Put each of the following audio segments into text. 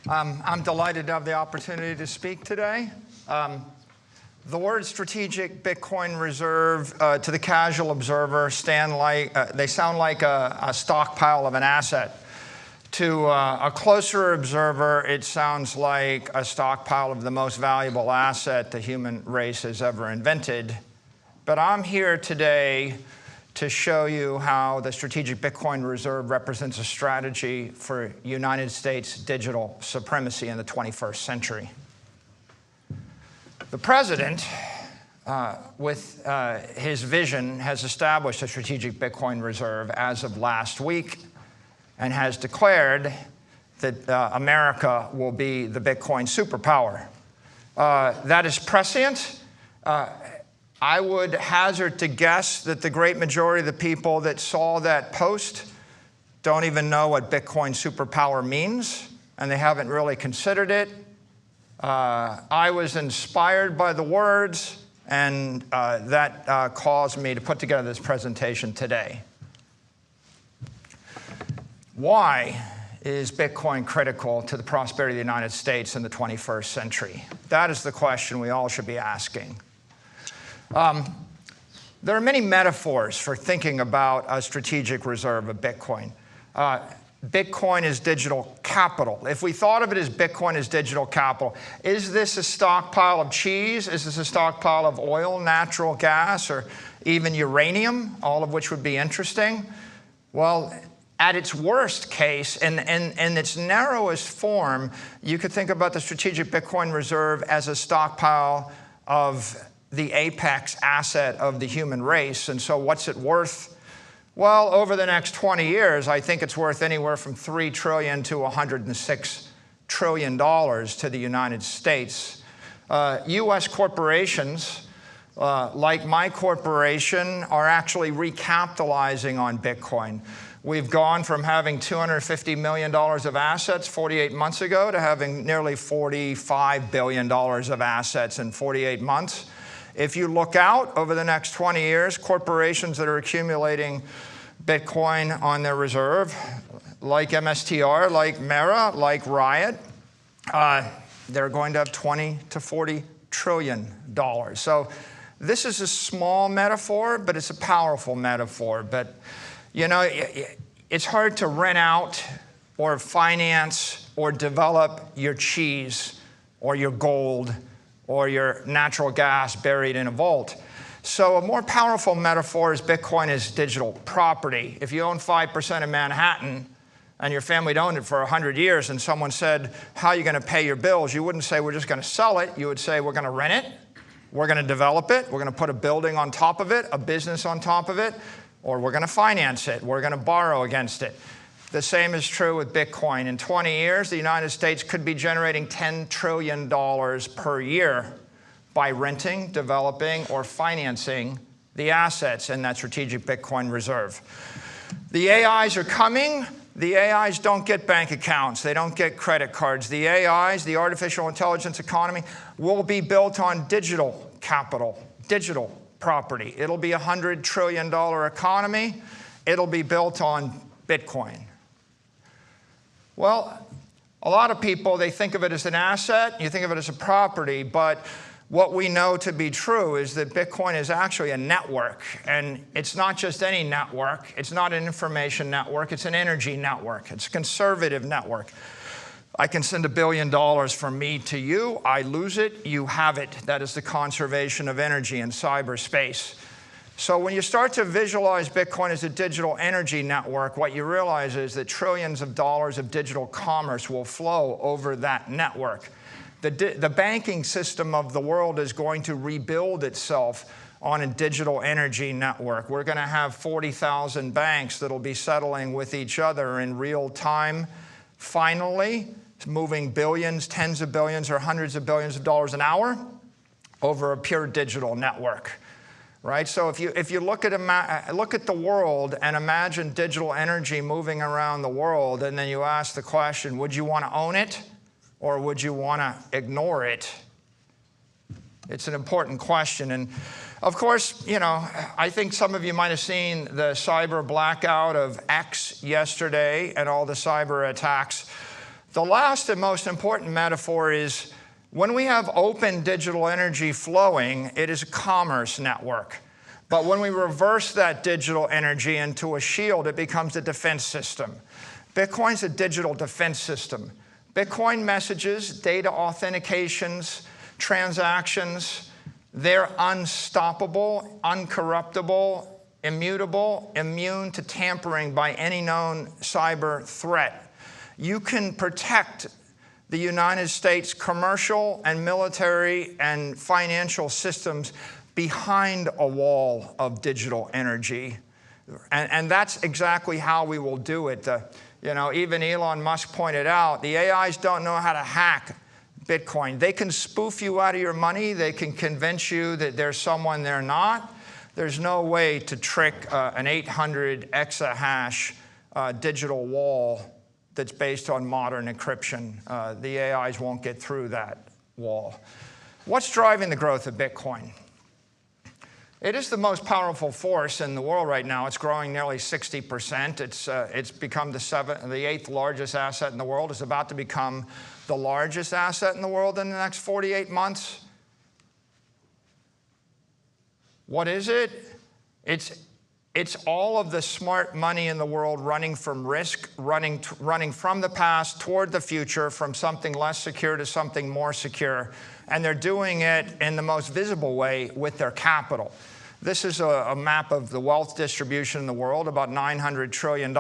I'm delighted to have the opportunity to speak today. The word strategic Bitcoin reserve to the casual observer they sound like a stockpile of an asset. To a closer observer, it sounds like a stockpile of the most valuable asset the human race has ever invented. But I'm here today to show you how the strategic Bitcoin reserve represents a strategy for United States digital supremacy in the 21st century. The president, with his vision, has established a strategic Bitcoin reserve as of last week and has declared that America will be the Bitcoin superpower. That is prescient. I would hazard to guess that the great majority of the people that saw that post don't even know what Bitcoin superpower means, and they haven't really considered it. I was inspired by the words, and that caused me to put together this presentation today. Why is Bitcoin critical to the prosperity of the United States in the 21st century? That is the question we all should be asking. There are many metaphors for thinking about a strategic reserve of Bitcoin. Bitcoin is digital capital. If we thought of it as Bitcoin as digital capital, is this a stockpile of cheese? Is this a stockpile of oil, natural gas, or even uranium, all of which would be interesting? Well, at its worst case, in its narrowest form, you could think about the strategic Bitcoin reserve as a stockpile of the apex asset of the human race. And so what's it worth? Well, over the next 20 years, I think it's worth anywhere from $3 trillion to $106 trillion to the United States. U.S. corporations, like my corporation, are actually recapitalizing on Bitcoin. We've gone from having $250 million of assets 48 months ago to having nearly $45 billion of assets in 48 months. If you look out over the next 20 years, corporations that are accumulating Bitcoin on their reserve, like MSTR, like Mera, like Riot, they're going to have $20 to $40 trillion. So this is a small metaphor, but it's a powerful metaphor. But you know, it's hard to rent out or finance or develop your cheese or your gold or your natural gas buried in a vault. So a more powerful metaphor is Bitcoin as digital property. If you own 5% of Manhattan and your family had owned it for 100 years and someone said, how are you going to pay your bills? You wouldn't say, we're just going to sell it. You would say, we're going to rent it. We're going to develop it. We're going to put a building on top of it, a business on top of it, or we're going to finance it. We're going to borrow against it. The same is true with Bitcoin. In 20 years, the United States could be generating $10 trillion per year by renting, developing, or financing the assets in that strategic Bitcoin reserve. The AIs are coming. The AIs don't get bank accounts. They don't get credit cards. The AIs, the artificial intelligence economy, will be built on digital capital, digital property. It'll be a $100 trillion economy. It'll be built on Bitcoin. Well, a lot of people, they think of it as an asset, you think of it as a property, but what we know to be true is that Bitcoin is actually a network, and it's not just any network. It's not an information network, it's an energy network. It's a conservative network. I can send $1 billion from me to you, I lose it, you have it. That is the conservation of energy in cyberspace. So when you start to visualize Bitcoin as a digital energy network, what you realize is that trillions of dollars of digital commerce will flow over that network. The banking system of the world is going to rebuild itself on a digital energy network. We're going to have 40,000 banks that will be settling with each other in real time. Finally, moving billions, tens of billions, or hundreds of billions of dollars an hour over a pure digital network. Right? So if you look at the world and imagine digital energy moving around the world, and then you ask the question, would you want to own it or would you want to ignore it? It's an important question. And of course, you know, I think some of you might have seen the cyber blackout of X yesterday and all the cyber attacks The last and most important metaphor is when we have open digital energy flowing, it is a commerce network. But when we reverse that digital energy into a shield, it becomes a defense system. Bitcoin's a digital defense system. Bitcoin messages, data authentications, transactions, they're unstoppable, uncorruptible, immutable, immune to tampering by any known cyber threat. You can protect the United States commercial and military and financial systems behind a wall of digital energy. And that's exactly how we will do it. Even Elon Musk pointed out, the AIs don't know how to hack Bitcoin. They can spoof you out of your money. They can convince you that there's someone they're not. There's no way to trick an 800 exahash digital wall that's based on modern encryption. The AIs won't get through that wall. What's driving the growth of Bitcoin? It is the most powerful force in the world right now. It's growing nearly 60%. It's become the 8th largest asset in the world. It's about to become the largest asset in the world in the next 48 months. What is it? It's all of the smart money in the world running from risk, running from the past toward the future, from something less secure to something more secure. And they're doing it in the most visible way with their capital. This is a map of the wealth distribution in the world, about $900 trillion.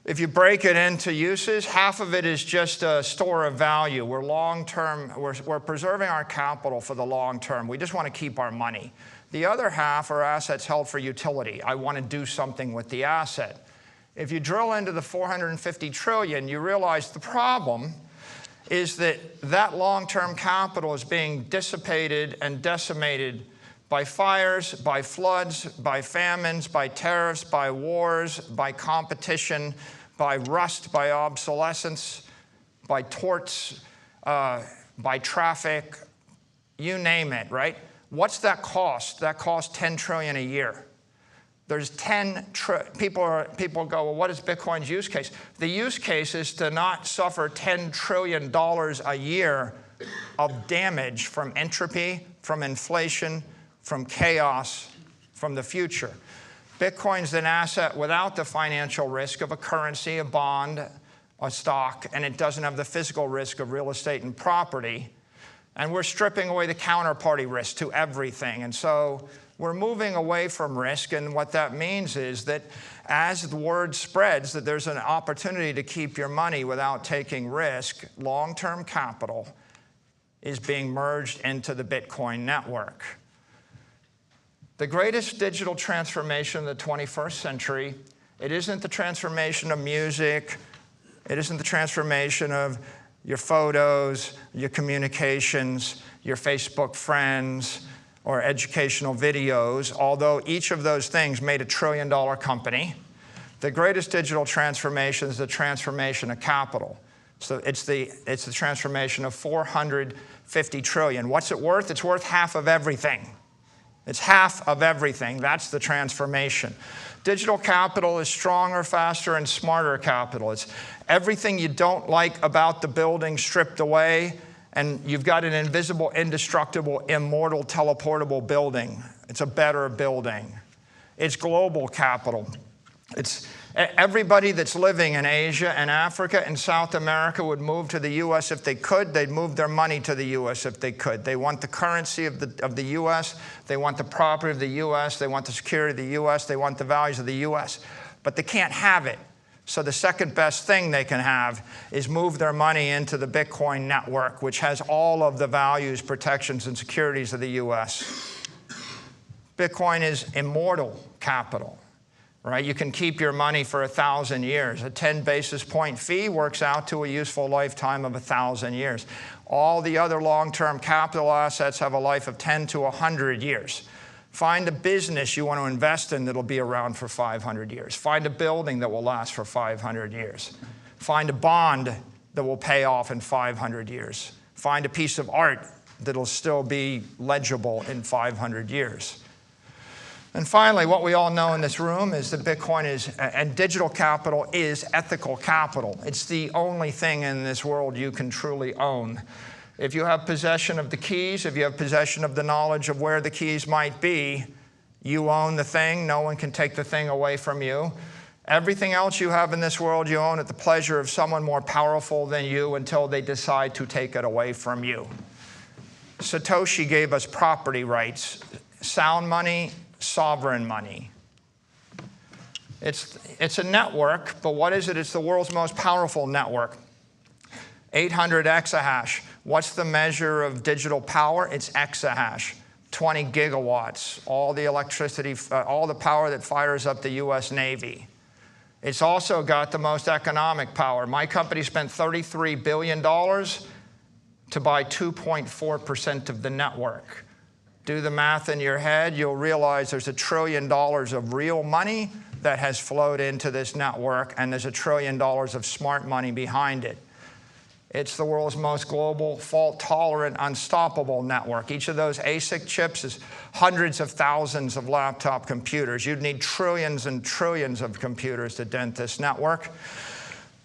If you break it into uses, half of it is just a store of value. We're long-term, we're preserving our capital for the long term. We just want to keep our money. The other half are assets held for utility. I want to do something with the asset. If you drill into the 450 trillion, you realize the problem is that long-term capital is being dissipated and decimated by fires, by floods, by famines, by tariffs, by wars, by competition, by rust, by obsolescence, by torts, by traffic, you name it, right? What's that cost? That costs $10 trillion a year. There's people go, well, what is Bitcoin's use case? The use case is to not suffer $10 trillion a year of damage from entropy, from inflation, from chaos, from the future. Bitcoin's an asset without the financial risk of a currency, a bond, a stock, and it doesn't have the physical risk of real estate and property. And we're stripping away the counterparty risk to everything. And so we're moving away from risk, and what that means is that as the word spreads that there's an opportunity to keep your money without taking risk, long-term capital is being merged into the Bitcoin network. The greatest digital transformation of the 21st century, it isn't the transformation of music, it isn't the transformation of your photos, your communications, your Facebook friends, or educational videos, although each of those things made $1 trillion company. The greatest digital transformation is the transformation of capital. So it's the transformation of 450 trillion. What's it worth? It's worth half of everything. It's half of everything. That's the transformation. Digital capital is stronger, faster, and smarter capital. It's everything you don't like about the building stripped away, and you've got an invisible, indestructible, immortal, teleportable building. It's a better building. It's global capital. It's everybody that's living in Asia and Africa and South America would move to the U.S. if they could. They'd move their money to the U.S. if they could. They want the currency of the U.S. They want the property of the U.S. They want the security of the U.S. They want the values of the U.S. But they can't have it. So the second best thing they can have is move their money into the Bitcoin network, which has all of the values, protections, and securities of the U.S. Bitcoin is immortal capital. Right? You can keep your money for 1,000 years. A 10 basis point fee works out to a useful lifetime of 1,000 years. All the other long-term capital assets have a life of 10 to 100 years. Find a business you want to invest in that'll be around for 500 years. Find a building that will last for 500 years. Find a bond that will pay off in 500 years. Find a piece of art that'll still be legible in 500 years. And finally, what we all know in this room is that Bitcoin and digital capital is ethical capital. It's the only thing in this world you can truly own. If you have possession of the keys, if you have possession of the knowledge of where the keys might be, you own the thing. No one can take the thing away from you. Everything else you have in this world, you own at the pleasure of someone more powerful than you until they decide to take it away from you. Satoshi gave us property rights, sound money, sovereign money. It's a network, but what is it? It's the world's most powerful network. 800 exahash. What's the measure of digital power? It's exahash. 20 gigawatts. All the electricity, all the power that fires up the US Navy. It's also got the most economic power. My company spent $33 billion to buy 2.4% of the network. Do the math in your head, you'll realize there's $1 trillion of real money that has flowed into this network, and there's $1 trillion of smart money behind it. It's the world's most global, fault-tolerant, unstoppable network. Each of those ASIC chips is hundreds of thousands of laptop computers. You'd need trillions and trillions of computers to dent this network.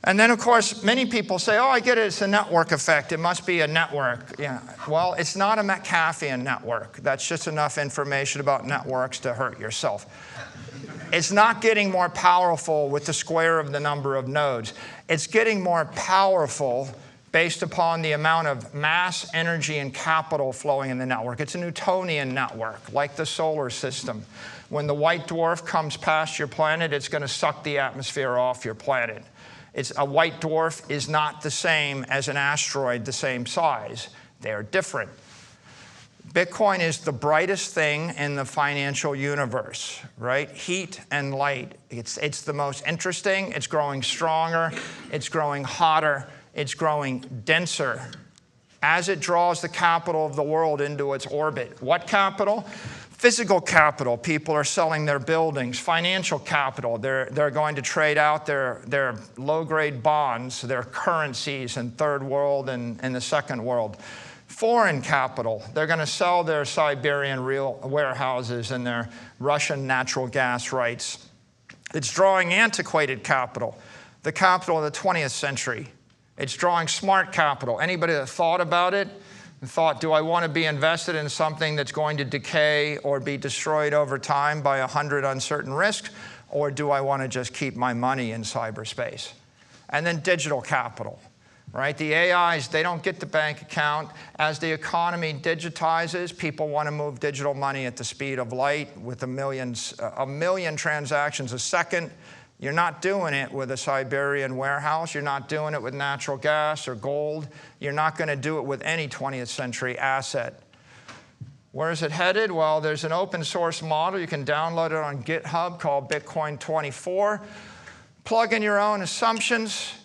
And then, of course, many people say, oh, I get it, it's a network effect. It must be a network. Yeah. Well, it's not a McAfee network. That's just enough information about networks to hurt yourself. It's not getting more powerful with the square of the number of nodes. It's getting more powerful based upon the amount of mass, energy, and capital flowing in the network. It's a Newtonian network, like the solar system. When the white dwarf comes past your planet, it's going to suck the atmosphere off your planet. A white dwarf is not the same as an asteroid the same size. They're different. Bitcoin is the brightest thing in the financial universe, right? Heat and light. It's the most interesting. It's growing stronger. It's growing hotter. It's growing denser as it draws the capital of the world into its orbit. What capital? Physical capital. People are selling their buildings. Financial capital. They're going to trade out their low-grade bonds, their currencies in third world and in the second world. Foreign capital. They're going to sell their Siberian real warehouses and their Russian natural gas rights. It's drawing antiquated capital, the capital of the 20th century. It's drawing smart capital. Anybody that thought about it and thought, do I want to be invested in something that's going to decay or be destroyed over time by 100 uncertain risks, or do I want to just keep my money in cyberspace? And then digital capital, right? The AIs, they don't get the bank account. As the economy digitizes, people want to move digital money at the speed of light with a million transactions a second. You're not doing it with a Siberian warehouse. You're not doing it with natural gas or gold. You're not going to do it with any 20th century asset. Where is it headed? Well, there's an open source model. You can download it on GitHub called Bitcoin 24. Plug in your own assumptions.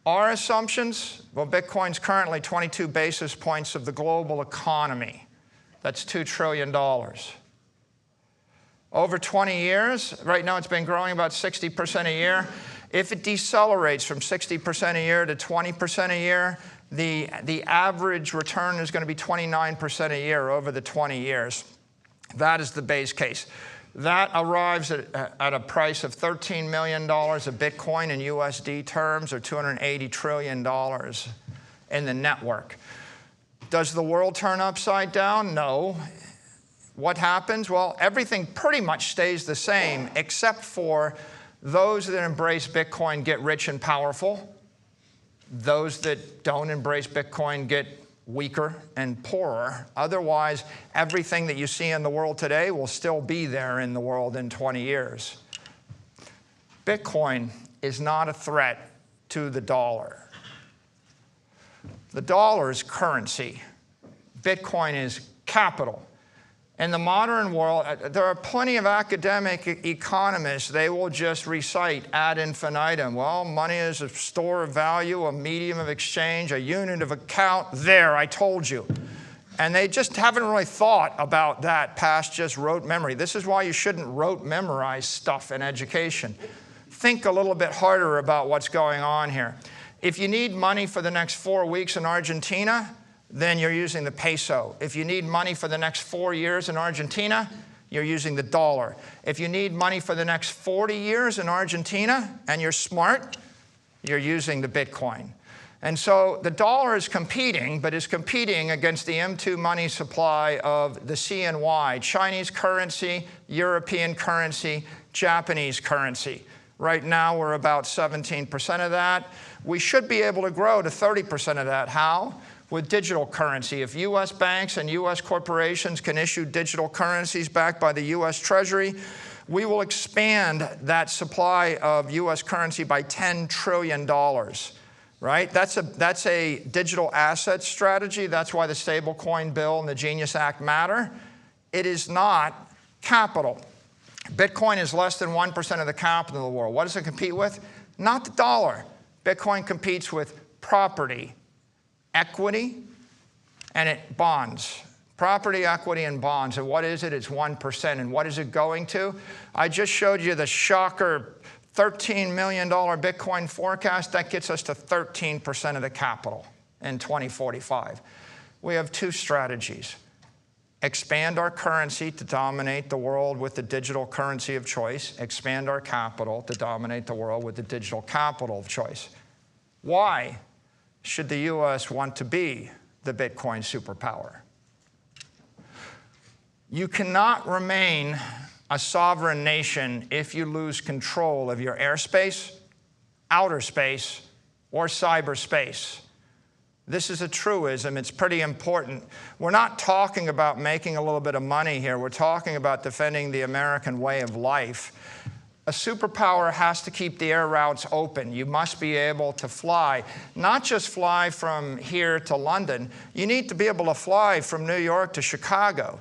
Our assumptions? Well, Bitcoin's currently 22 basis points of the global economy. That's $2 trillion. Over 20 years, right now it's been growing about 60% a year. If it decelerates from 60% a year to 20% a year, the average return is going to be 29% a year over the 20 years. That is the base case. That arrives at a price of $13 million a Bitcoin in USD terms, or $280 trillion in the network. Does the world turn upside down? No. What happens? Well, everything pretty much stays the same, except for those that embrace Bitcoin get rich and powerful. Those that don't embrace Bitcoin get weaker and poorer. Otherwise, everything that you see in the world today will still be there in the world in 20 years. Bitcoin is not a threat to the dollar. The dollar is currency. Bitcoin is capital. In the modern world, there are plenty of academic economists. They will just recite ad infinitum. Well, money is a store of value, a medium of exchange, a unit of account. There, I told you. And they just haven't really thought about that past just rote memory. This is why you shouldn't rote memorize stuff in education. Think a little bit harder about what's going on here. If you need money for the next 4 weeks in Argentina, then you're using the peso. If you need money for the next 4 years in Argentina, you're using the dollar. If you need money for the next 40 years in Argentina and you're smart, you're using the Bitcoin. And so the dollar is competing, but is competing against the M2 money supply of the CNY, Chinese currency, European currency, Japanese currency. Right now, we're about 17% of that. We should be able to grow to 30% of that. How? With digital currency. If US banks and US corporations can issue digital currencies backed by the US Treasury, we will expand that supply of US currency by $10 trillion. Right? That's a digital asset strategy. That's why the stablecoin bill and the Genius Act matter. It is not capital. Bitcoin is less than 1% of the capital of the world. What does it compete with? Not the dollar. Bitcoin competes with property, equity, and bonds. Property, equity, and bonds. And what is it? It's 1%. And what is it going to? I just showed you the shocker $13 million Bitcoin forecast. That gets us to 13% of the capital in 2045. We have two strategies. Expand our currency to dominate the world with the digital currency of choice. Expand our capital to dominate the world with the digital capital of choice. Why should the US want to be the Bitcoin superpower? You cannot remain a sovereign nation if you lose control of your airspace, outer space, or cyberspace. This is a truism. It's pretty important. We're not talking about making a little bit of money here. We're talking about defending the American way of life. A superpower has to keep the air routes open. You must be able to fly, not just fly from here to London. You need to be able to fly from New York to Chicago.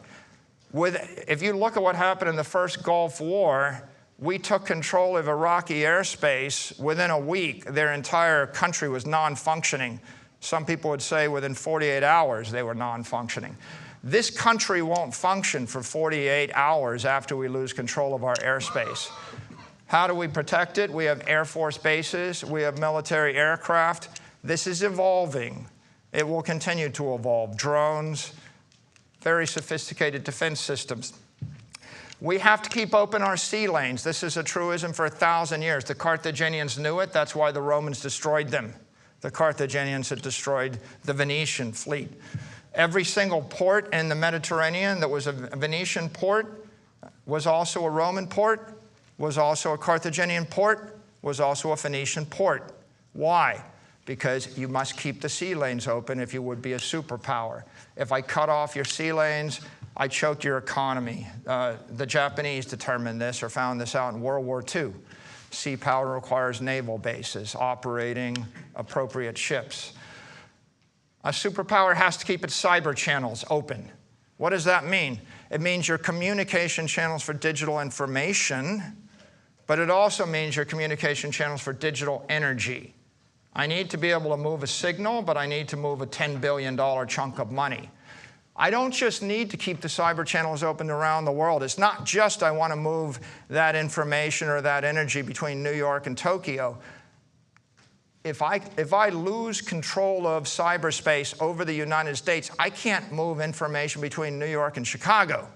If you look at what happened in the first Gulf War, we took control of Iraqi airspace. Within a week, their entire country was non-functioning. Some people would say within 48 hours they were non-functioning. This country won't function for 48 hours after we lose control of our airspace. How do we protect it? We have Air Force bases. We have military aircraft. This is evolving. It will continue to evolve. Drones, very sophisticated defense systems. We have to keep open our sea lanes. This is a truism for 1,000 years. The Carthaginians knew it. That's why the Romans destroyed them. The Carthaginians had destroyed the Venetian fleet. Every single port in the Mediterranean that was a Venetian port was also a Roman port, was also a Carthaginian port, was also a Phoenician port. Why? Because you must keep the sea lanes open if you would be a superpower. If I cut off your sea lanes, I choke your economy. The Japanese determined this or found this out in World War II. Sea power requires naval bases operating appropriate ships. A superpower has to keep its cyber channels open. What does that mean? It means your communication channels for digital information, but it also means your communication channels for digital energy. I need to be able to move a signal, but I need to move a $10 billion chunk of money. I don't just need to keep the cyber channels open around the world. It's not just I want to move that information or that energy between New York and Tokyo. If I lose control of cyberspace over the United States, I can't move information between New York and Chicago.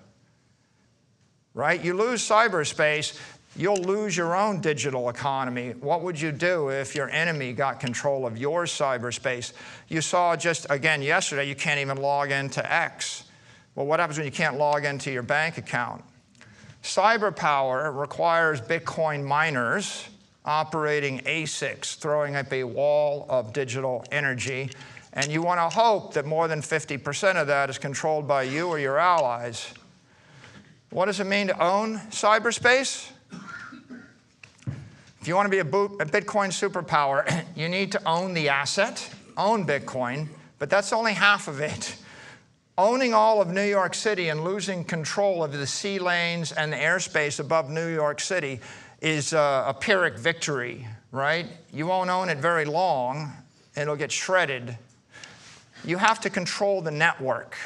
Right? You lose cyberspace, you'll lose your own digital economy. What would you do if your enemy got control of your cyberspace? You saw just, again, yesterday, you can't even log into X. Well, what happens when you can't log into your bank account? Cyber power requires Bitcoin miners operating ASICs, throwing up a wall of digital energy. And you want to hope that more than 50% of that is controlled by you or your allies. What does it mean to own cyberspace? If you want to be a Bitcoin superpower, you need to own the asset, own Bitcoin, but that's only half of it. Owning all of New York City and losing control of the sea lanes and the airspace above New York City is a Pyrrhic victory, right? You won't own it very long. It'll get shredded. You have to control the network,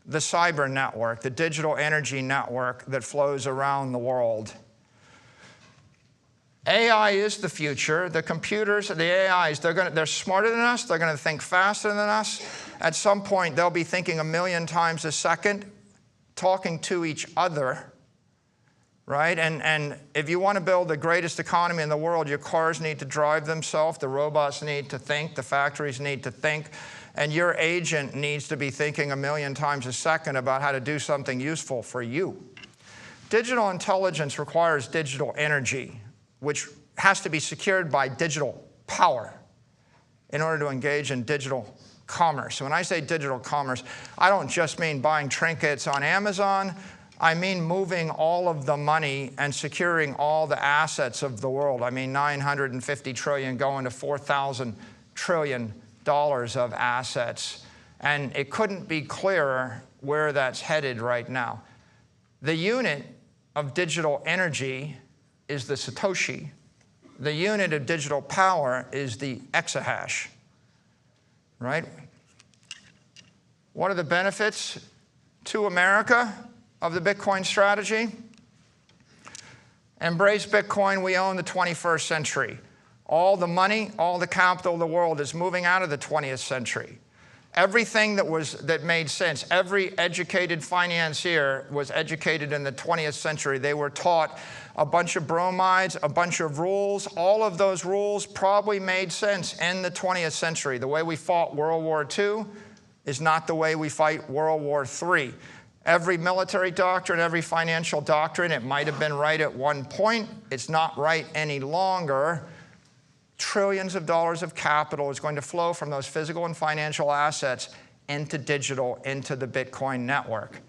the cyber network, the digital energy network that flows around the world. AI is the future. The computers, the AIs, they're smarter than us. They're going to think faster than us. At some point, they'll be thinking 1,000,000 times a second, talking to each other, right? And if you want to build the greatest economy in the world, your cars need to drive themselves. The robots need to think. The factories need to think. And your agent needs to be thinking 1,000,000 times a second about how to do something useful for you. Digital intelligence requires digital energy, which has to be secured by digital power in order to engage in digital commerce. When I say digital commerce, I don't just mean buying trinkets on Amazon. I mean moving all of the money and securing all the assets of the world. I mean $950 trillion going to $4,000 trillion of assets. And it couldn't be clearer where that's headed right now. The unit of digital energy is the Satoshi. The unit of digital power is the exahash, right? What are the benefits to America of the Bitcoin strategy? Embrace Bitcoin, we own the 21st century. All the money, all the capital of the world is moving out of the 20th century. Everything that made sense, every educated financier was educated in the 20th century. They were taught a bunch of bromides, a bunch of rules. All of those rules probably made sense in the 20th century. The way we fought World War II is not the way we fight World War III. Every military doctrine, every financial doctrine, it might have been right at one point. It's not right any longer. Trillions of dollars of capital is going to flow from those physical and financial assets into digital, into the Bitcoin network.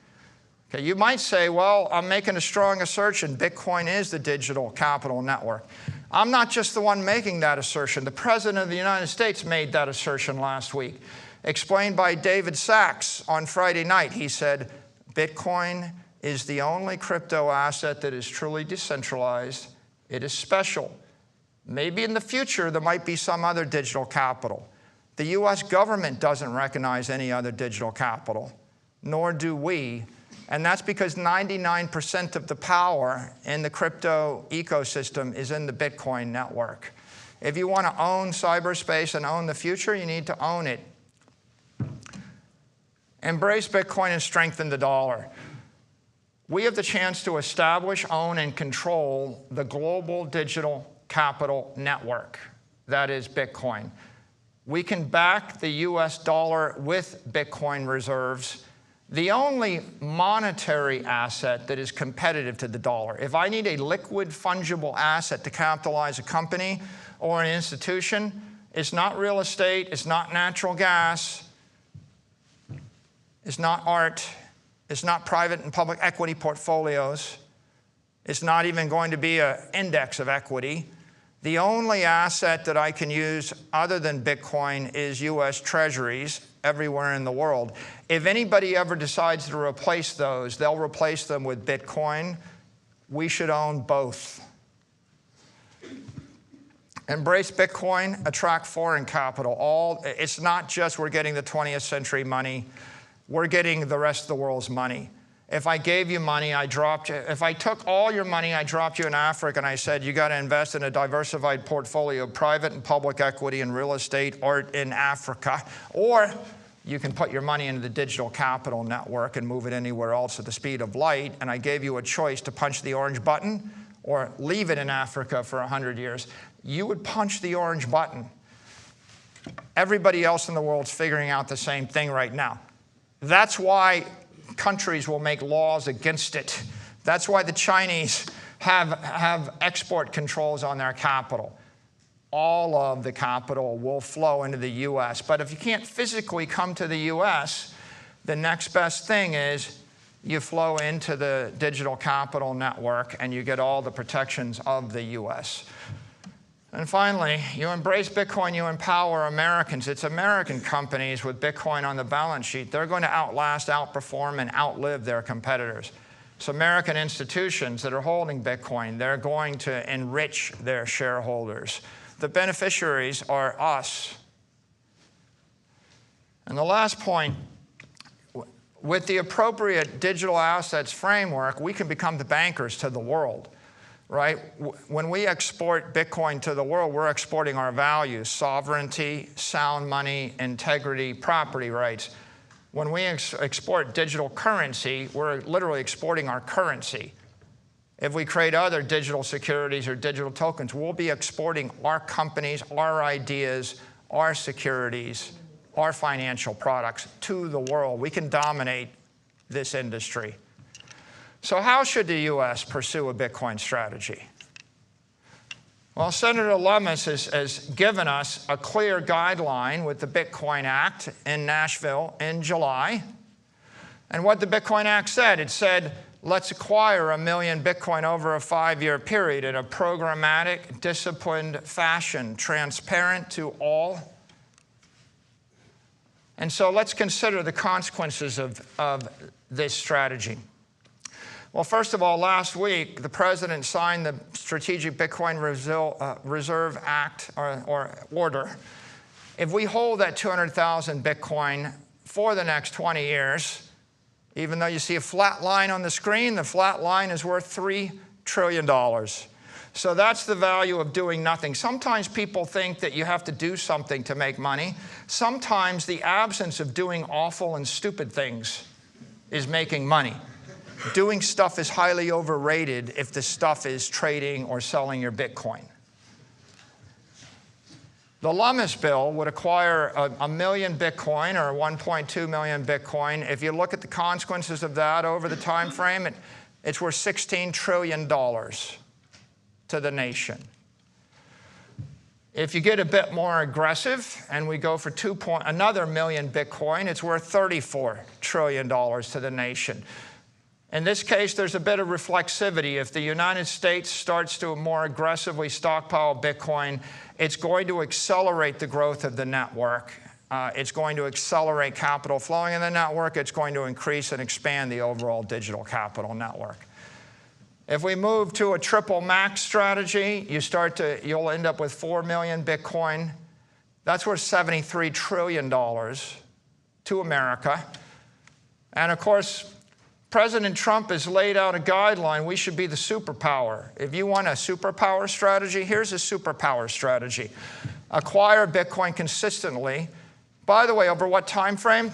Okay, you might say, well, I'm making a strong assertion. Bitcoin is the digital capital network. I'm not just the one making that assertion. The President of the United States made that assertion last week. Explained by David Sachs on Friday night. He said, Bitcoin is the only crypto asset that is truly decentralized. It is special. Maybe in the future, there might be some other digital capital. The US government doesn't recognize any other digital capital, nor do we. And that's because 99% of the power in the crypto ecosystem is in the Bitcoin network. If you want to own cyberspace and own the future, you need to own it. Embrace Bitcoin and strengthen the dollar. We have the chance to establish, own, and control the global digital capital network. That is Bitcoin. We can back the US dollar with Bitcoin reserves, the only monetary asset that is competitive to the dollar. If I need a liquid, fungible asset to capitalize a company or an institution, it's not real estate, it's not natural gas, it's not art, it's not private and public equity portfolios, it's not even going to be an index of equity. The only asset that I can use other than Bitcoin is US Treasuries everywhere in the world. If anybody ever decides to replace those, they'll replace them with Bitcoin. We should own both. Embrace Bitcoin, attract foreign capital. It's not just we're getting the 20th century money, we're getting the rest of the world's money. If I gave you money, if I took all your money, I dropped you in Africa and I said, you got to invest in a diversified portfolio of private and public equity and real estate, art in Africa. Or you can put your money into the digital capital network and move it anywhere else at the speed of light. And I gave you a choice to punch the orange button or leave it in Africa for 100 years. You would punch the orange button. Everybody else in the world's figuring out the same thing right now. That's why countries will make laws against it. That's why the Chinese have export controls on their capital. All of the capital will flow into the US. But if you can't physically come to the US, the next best thing is you flow into the digital capital network and you get all the protections of the US. And finally, you embrace Bitcoin, you empower Americans. It's American companies with Bitcoin on the balance sheet. They're going to outlast, outperform, and outlive their competitors. It's American institutions that are holding Bitcoin. They're going to enrich their shareholders. The beneficiaries are us. And the last point, with the appropriate digital assets framework, we can become the bankers to the world. right? When we export Bitcoin to the world, we're exporting our values: sovereignty, sound money, integrity, property rights. When we export digital currency, we're literally exporting our currency. If we create other digital securities or digital tokens, we'll be exporting our companies, our ideas, our securities, our financial products to the world. We can dominate this industry. So how should the U.S. pursue a Bitcoin strategy? Well, Senator Lummis has given us a clear guideline with the Bitcoin Act in Nashville in July. And what the Bitcoin Act said, it said, let's acquire 1 million Bitcoin over a 5-year period in a programmatic, disciplined fashion, transparent to all. And so let's consider the consequences of this strategy. Well, first of all, last week, the president signed the Strategic Bitcoin Reserve Act or order. If we hold that 200,000 Bitcoin for the next 20 years, even though you see a flat line on the screen, the flat line is worth $3 trillion. So that's the value of doing nothing. Sometimes people think that you have to do something to make money. Sometimes the absence of doing awful and stupid things is making money. Doing stuff is highly overrated if the stuff is trading or selling your Bitcoin. The Lummis bill would acquire 1 million Bitcoin or 1.2 million Bitcoin. If you look at the consequences of that over the time frame, it's worth $16 trillion to the nation. If you get a bit more aggressive and we go for another million Bitcoin, it's worth $34 trillion to the nation. In this case, there's a bit of reflexivity. If the United States starts to more aggressively stockpile Bitcoin, it's going to accelerate the growth of the network. It's going to accelerate capital flowing in the network. It's going to increase and expand the overall digital capital network. If we move to a triple max strategy, you'll end up with 4 million Bitcoin. That's worth $73 trillion to America. And of course, President Trump has laid out a guideline. We should be the superpower. If you want a superpower strategy, here's a superpower strategy. Acquire Bitcoin consistently. By the way, over what time frame?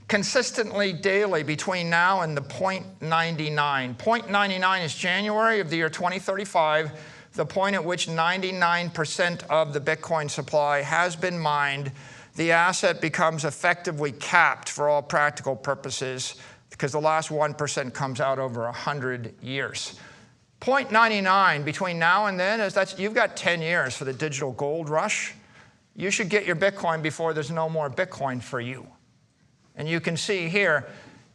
Consistently daily between now and the 0.99. 0.99 is January of the year 2035, the point at which 99% of the Bitcoin supply has been mined. The asset becomes effectively capped for all practical purposes, because the last 1% comes out over 100 years. 0.99 between now and then, you've got 10 years for the digital gold rush. You should get your Bitcoin before there's no more Bitcoin for you. And you can see here,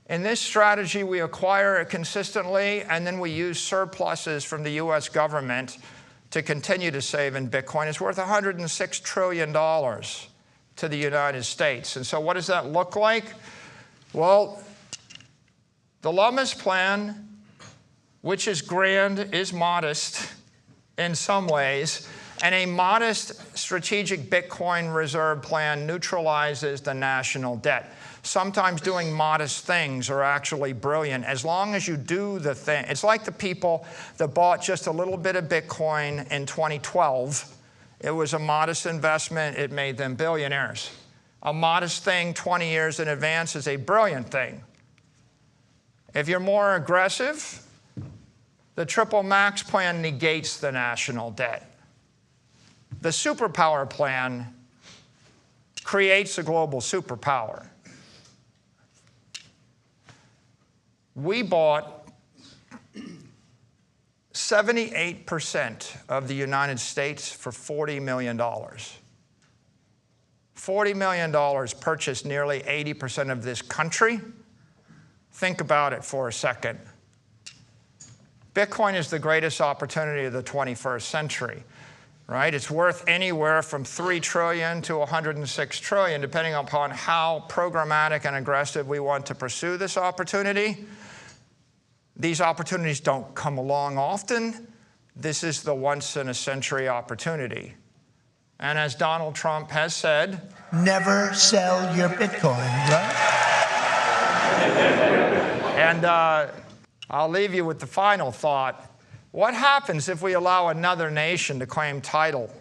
in this strategy, we acquire it consistently, and then we use surpluses from the US government to continue to save in Bitcoin. It's worth $106 trillion to the United States. And so what does that look like? Well, the Lummis plan, which is grand, is modest in some ways, and a modest strategic Bitcoin reserve plan neutralizes the national debt. Sometimes doing modest things are actually brilliant, as long as you do the thing. It's like the people that bought just a little bit of Bitcoin in 2012. It was a modest investment. It made them billionaires. A modest thing 20 years in advance is a brilliant thing. If you're more aggressive, the triple max plan negates the national debt. The superpower plan creates a global superpower. We bought 78% of the United States for $40 million. $40 million purchased nearly 80% of this country. Think about it for a second. Bitcoin is the greatest opportunity of the 21st century, right? It's worth anywhere from $3 trillion to $106 trillion, depending upon how programmatic and aggressive we want to pursue this opportunity. These opportunities don't come along often. This is the once-in-a-century opportunity. And as Donald Trump has said, never sell your Bitcoin, right? And I'll leave you with the final thought. What happens if we allow another nation to claim title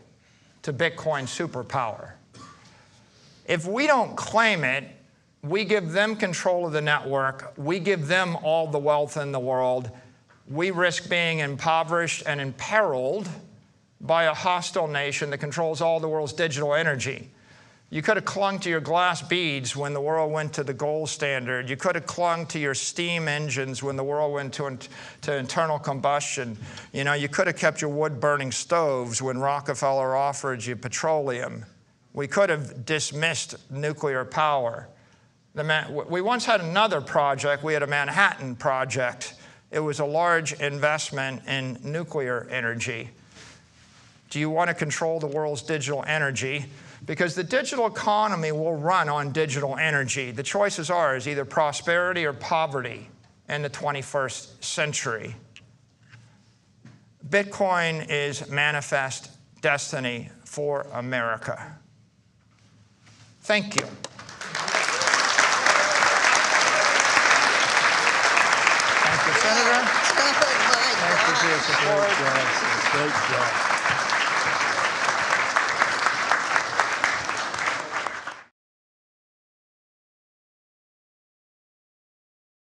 to Bitcoin superpower? If we don't claim it, we give them control of the network, we give them all the wealth in the world, we risk being impoverished and imperiled by a hostile nation that controls all the world's digital energy. You could have clung to your glass beads when the world went to the gold standard. You could have clung to your steam engines when the world went to internal combustion. You know, you could have kept your wood-burning stoves when Rockefeller offered you petroleum. We could have dismissed nuclear power. We once had another project. We had a Manhattan Project. It was a large investment in nuclear energy. Do you want to control the world's digital energy? Because the digital economy will run on digital energy. The choices are either prosperity or poverty in the 21st century. Bitcoin is manifest destiny for America. Thank you. Thank you, Senator. Oh, my God. Thank you for your support. Great job.